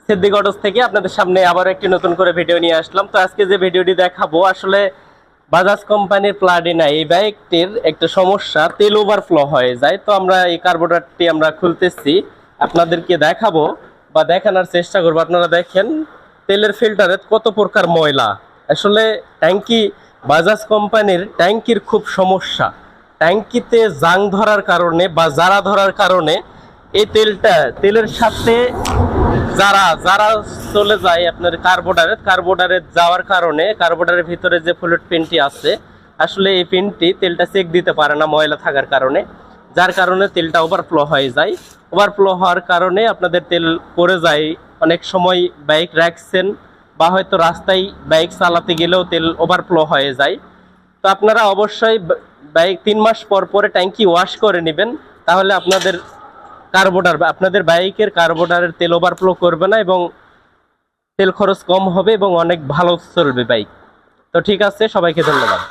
Siddique autos থেকে আপনাদের সামনে আবার একটি নতুন করে ভিডিও নিয়ে আসলাম। তো আজকে যে ভিডিওটি দেখাবো আসলে বাজাজ কোম্পানির প্লাটিনা এই বাইকটির একটা সমস্যা, তেল ওভারফ্লো হয়ে যায়। তো আমরা এই কার্বোরেটরটি আমরা খুলতেছি, আপনাদেরকে দেখাবো বা দেখানোর চেষ্টা করবো। আপনারা দেখেন তেলের ফিল্টারে কত প্রকার ময়লা। আসলে ট্যাঙ্কি, বাজাজ কোম্পানির ট্যাঙ্কির খুব সমস্যা। ট্যাঙ্কিতে জাং ধরার কারণে বা জারা ধরার কারণে এই তেলের সাথে যারা যারা চলে যায় আপনার কার্বোরেটরে যাওয়ার কারণে কার্বোরেটরের ভিতরে যে ফ্লুইড পিনটি আছে, আসলে এই পিনটি তেলটা চেক দিতে পারে না ময়লা থাকার কারণে, যার কারণে তেলটা ওভারফ্লো হয়ে যায়। ওভারফ্লো হওয়ার কারণে আপনাদের তেল পড়ে যায়। অনেক সময় বাইক রাখছেন বা হয়তো রাস্তায় বাইক চালাতে গেলেও তেল ওভারফ্লো হয়ে যায়। তো আপনারা অবশ্যই বাইক 3 মাস পর পরে ট্যাঙ্কি ওয়াশ করে নেবেন, তাহলে আপনাদের বাইকের কার্বোরেটরের তেল ওভারফ্লো করবে না এবং তেল খরচ কম হবে এবং অনেক ভালো চলবে বাইক। তো ঠিক আছে, সবাইকে ধন্যবাদ।